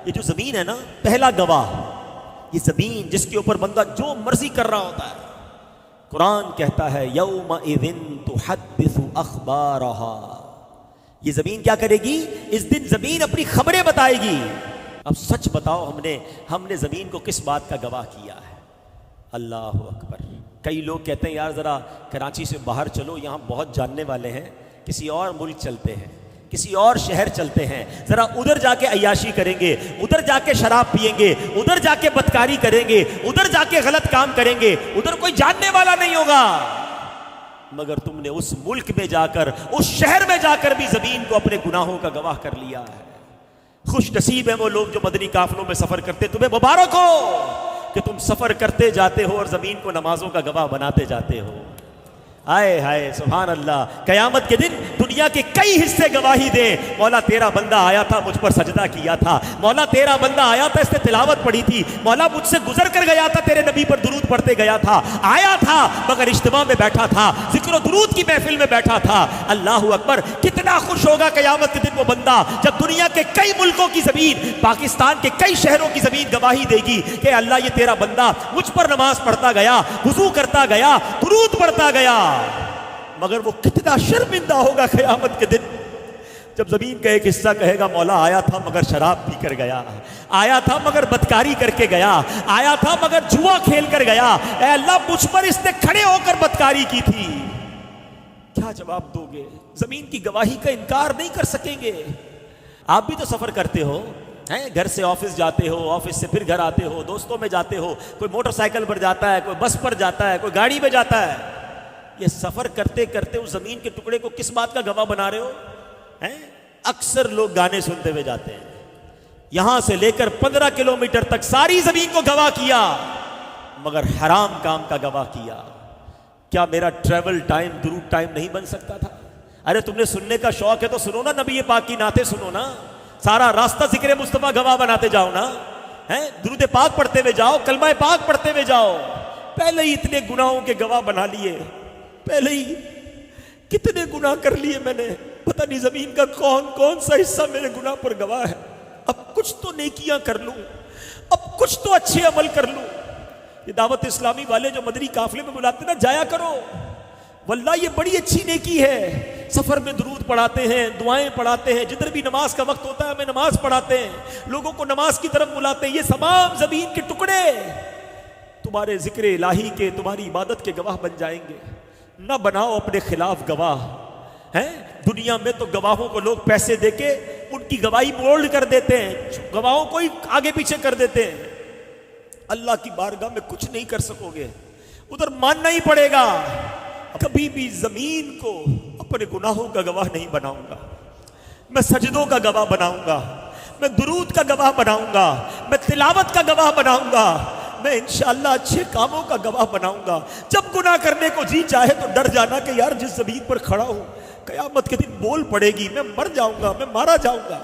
یہ جو زمین ہے نا، پہلا گواہ یہ زمین جس کے اوپر بندہ جو مرضی کر رہا ہوتا ہے. قرآن کہتا ہے یومئذ تحدث اخبارہا، یہ زمین کیا کرے گی؟ اس دن زمین اپنی خبریں بتائے گی. اب سچ بتاؤ، ہم نے زمین کو کس بات کا گواہ کیا ہے؟ اللہ اکبر. کئی لوگ کہتے ہیں یار ذرا کراچی سے باہر چلو، یہاں بہت جاننے والے ہیں، کسی اور ملک چلتے ہیں، کسی اور شہر چلتے ہیں، ذرا ادھر جا کے عیاشی کریں گے، ادھر جا کے شراب پیئیں گے، ادھر جا کے بدکاری کریں گے، ادھر جا کے غلط کام کریں گے، ادھر کوئی جاننے والا نہیں ہوگا. مگر تم نے اس ملک میں جا کر، اس شہر میں جا کر بھی زمین کو اپنے گناہوں کا گواہ کر لیا ہے. خوش نصیب ہیں وہ لوگ جو مدنی قافلوں میں سفر کرتے، تمہیں مبارک ہو کہ تم سفر کرتے جاتے ہو اور زمین کو نمازوں کا گواہ بناتے جاتے ہو. آئے ہائے سبحان اللہ. قیامت کے دن دنیا کے کئی حصے گواہی دیں، مولا تیرا بندہ آیا تھا، مجھ پر سجدہ کیا تھا، مولا تیرا بندہ آیا تھا، اس نے تلاوت پڑھی تھی، مولا مجھ سے گزر کر گیا تھا، تیرے نبی پر درود پڑھتے گیا تھا، آیا تھا مگر اجتماع میں بیٹھا تھا، ذکر و درود کی محفل میں بیٹھا تھا. اللہ اکبر. کتنا خوش ہوگا قیامت کے دن وہ بندہ جب دنیا کے کئی ملکوں کی زمین، پاکستان کے کئی شہروں کی زمین گواہی دے گی کہ اللہ یہ تیرا بندہ مجھ پر نماز پڑھتا گیا، وضو کرتا گیا، درود پڑھتا گیا. مگر وہ کتنا شرمندہ ہوگا قیامت کے دن جب زمین کا ایک حصہ کہے گا مولا آیا تھا مگر شراب پی کر گیا، آیا تھا مگر بدکاری کر کے گیا، آیا تھا مگر جوا کھیل کر گیا، اے اللہ مجھ پر اس نے کھڑے ہو کر بدکاری کی تھی. کیا جواب دو گے؟ زمین کی گواہی کا انکار نہیں کر سکیں گے. آپ بھی تو سفر کرتے ہو، گھر سے آفس جاتے ہو، آفس سے پھر گھر آتے ہو، دوستوں میں جاتے ہو، کوئی موٹر سائیکل پر جاتا ہے، کوئی بس پر جاتا ہے، کوئی گاڑی میں جاتا ہے. یہ سفر کرتے کرتے اس زمین کے ٹکڑے کو کس بات کا گواہ بنا رہے ہو؟ اکثر لوگ گانے سنتے ہوئے جاتے ہیں، یہاں سے لے کر 15 کلومیٹر تک ساری زمین کو گواہ کیا مگر حرام کام کا گواہ کیا. کیا میرا ٹریول ٹائم درود ٹائم نہیں بن سکتا تھا؟ ارے تم نے سننے کا شوق ہے تو سنو نا، نبی پاک کی نعتیں سنو نا، سارا راستہ ذکر مصطفیٰ گواہ بناتے جاؤ نا، درود پاک پڑھتے ہوئے جاؤ، کلمہ پاک پڑھتے ہوئے جاؤ. پہلے ہی اتنے گناہوں کے گواہ بنا لیے، پہلے ہی کتنے گناہ کر لیے میں نے، پتہ نہیں زمین کا کون کون سا حصہ میرے گناہ پر گواہ ہے. اب کچھ تو نیکیاں کر لوں، اب کچھ تو اچھے عمل کر لوں. یہ دعوت اسلامی والے جو مدنی قافلے میں بلاتے نا، جایا کرو، واللہ یہ بڑی اچھی نیکی ہے. سفر میں درود پڑھاتے ہیں، دعائیں پڑھاتے ہیں، جدھر بھی نماز کا وقت ہوتا ہے ہمیں نماز پڑھاتے ہیں، لوگوں کو نماز کی طرف بلاتے ہیں. یہ تمام زمین کے ٹکڑے تمہارے ذکر الہی کے، تمہاری عبادت کے گواہ بن جائیں گے. نہ بناؤ اپنے خلاف گواہ. دنیا میں تو گواہوں کو لوگ پیسے دے کے ان کی گواہی مولڈ کر دیتے ہیں، گواہوں کو ہی آگے پیچھے کر دیتے ہیں. اللہ کی بارگاہ میں کچھ نہیں کر سکو گے، ادھر ماننا ہی پڑے گا. کبھی بھی زمین کو اپنے گناہوں کا گواہ نہیں بناؤں گا، میں سجدوں کا گواہ بناؤں گا، میں درود کا گواہ بناؤں گا، میں تلاوت کا گواہ بناؤں گا، میں انشاءاللہ اچھے کاموں کا گواہ بناؤں گا. جب گناہ کرنے کو جی چاہے تو ڈر جانا کہ یار جس زمین پر کھڑا ہوں قیامت کے دن بول پڑے گی، میں مر جاؤں گا، میں مارا جاؤں گا.